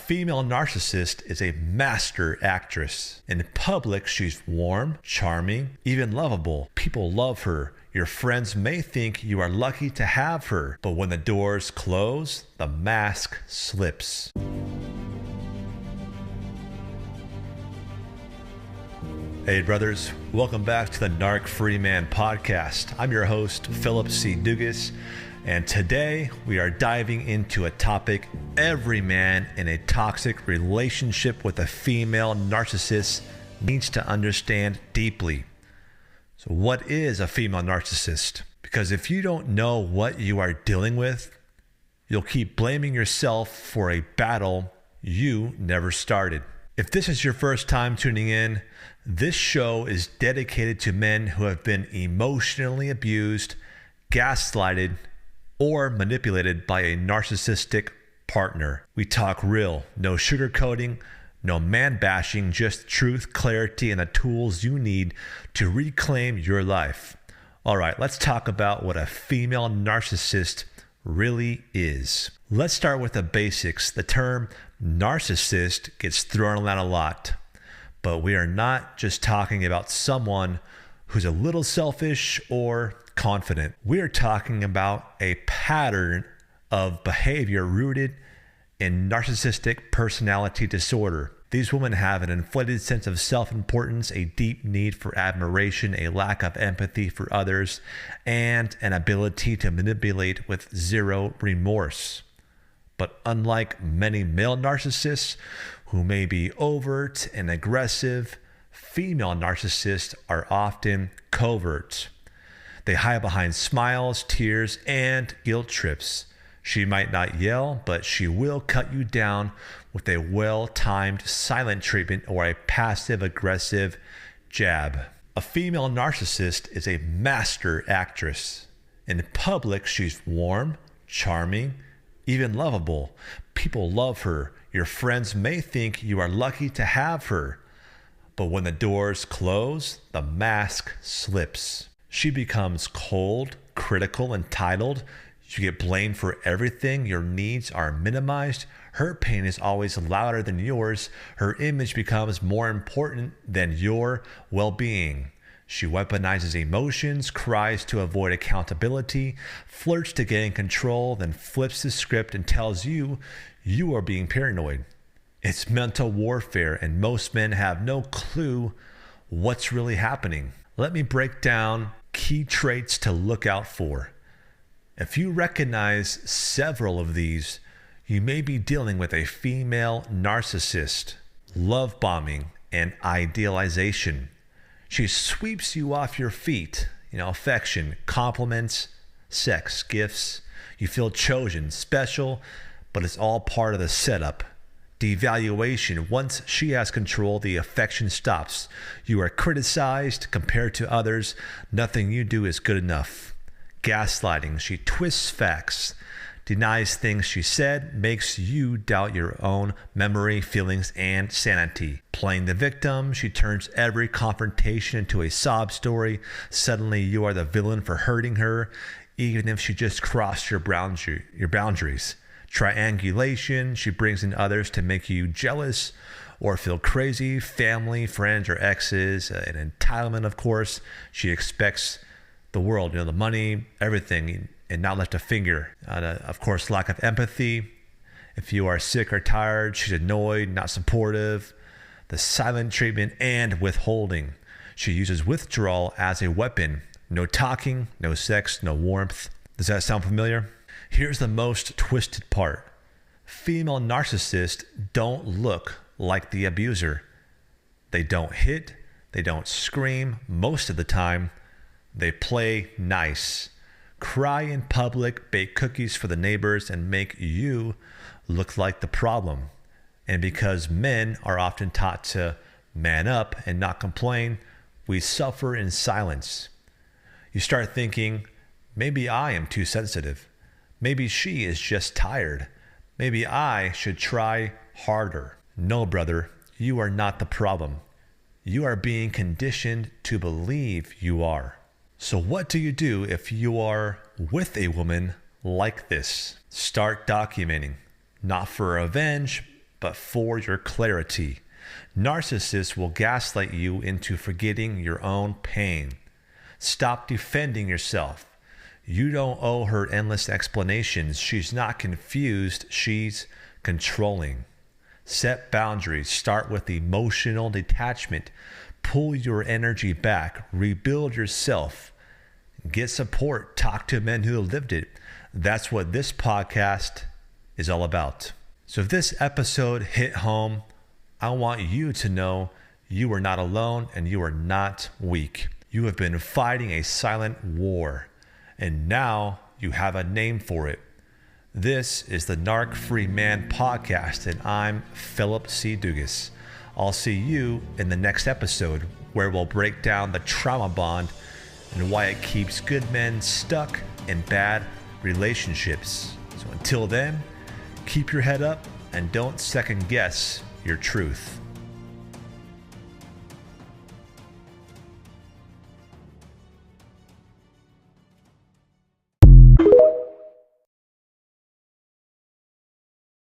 female narcissist is a master actress. In public, she's warm, charming, even lovable. People love her. Your friends may think you are lucky to have her, but when the doors close, the mask slips. Hey brothers, welcome back to the Narc Free Man podcast. I'm your host, Philip C. Dugas, and today we are diving into a topic every man in a toxic relationship with a female narcissist needs to understand deeply. So what is a female narcissist? Because if you don't know what you are dealing with, you'll keep blaming yourself for a battle you never started. If this is your first time tuning in, this show is dedicated to men who have been emotionally abused, gaslighted, or manipulated by a narcissistic partner. We talk real, no sugarcoating, no man bashing, just truth, clarity, and the tools you need to reclaim your life. All right, let's talk about what a female narcissist really is. Let's start with the basics. The term narcissist gets thrown around a lot, but we are not just talking about someone who's a little selfish or confident. We are talking about a pattern of behavior rooted in narcissistic personality disorder. These women have an inflated sense of self-importance, a deep need for admiration, a lack of empathy for others, and an ability to manipulate with zero remorse. But unlike many male narcissists who may be overt and aggressive, female narcissists are often covert. They hide behind smiles, tears, and guilt trips. She might not yell, but she will cut you down with a well-timed silent treatment or a passive-aggressive jab. A female narcissist is a master actress. In public, she's warm, charming, even lovable. People love her. Your friends may think you are lucky to have her. But when the doors close, the mask slips. She becomes cold, critical, entitled. You get blamed for everything. Your needs are minimized. Her pain is always louder than yours. Her image becomes more important than your well-being. She weaponizes emotions, cries to avoid accountability, flirts to gain control, then flips the script and tells you you are being paranoid. It's mental warfare, and most men have no clue what's really happening. Let me break down key traits to look out for. If you recognize several of these, you may be dealing with a female narcissist. Love bombing and idealization. She sweeps you off your feet. Affection, compliments, sex, gifts. You feel chosen, special, but it's all part of the setup. Devaluation. Once she has control, the affection stops. You are criticized, compared to others. Nothing you do is good enough. Gaslighting. She twists facts, denies things she said, makes you doubt your own memory, feelings, and sanity. Playing the victim. She turns every confrontation into a sob story. Suddenly you are the villain for hurting her, even if she just crossed your boundaries. Triangulation. She brings in others to make you jealous or feel crazy. Family, friends, or exes. An entitlement, of course. She expects the world, the money, everything, and not lift a finger. Of course, lack of empathy. If you are sick or tired, she's annoyed, not supportive. The silent treatment and withholding. She uses withdrawal as a weapon. No talking, no sex, no warmth. Does that sound familiar? Here's the most twisted part. Female narcissists don't look like the abuser. They don't hit. They don't scream most of the time. They play nice. Cry in public, bake cookies for the neighbors, and make you look like the problem. And because men are often taught to man up and not complain, we suffer in silence. You start thinking, maybe I am too sensitive. Maybe she is just tired. Maybe I should try harder. No, brother, you are not the problem. You are being conditioned to believe you are. So what do you do if you are with a woman like this? Start documenting, not for revenge, but for your clarity. Narcissists will gaslight you into forgetting your own pain. Stop defending yourself. You don't owe her endless explanations. She's not confused, she's controlling. Set boundaries. Start with emotional detachment. Pull your energy back. Rebuild yourself. Get support. Talk to men who have lived it. That's what this podcast is all about. So if this episode hit home, I want you to know you are not alone and you are not weak. You have been fighting a silent war, and now you have a name for it. This is the Narc Free Man Podcast, and I'm Philip C. Dugas. I'll see you in the next episode, where we'll break down the trauma bond and why it keeps good men stuck in bad relationships. So until then, keep your head up and don't second guess your truth.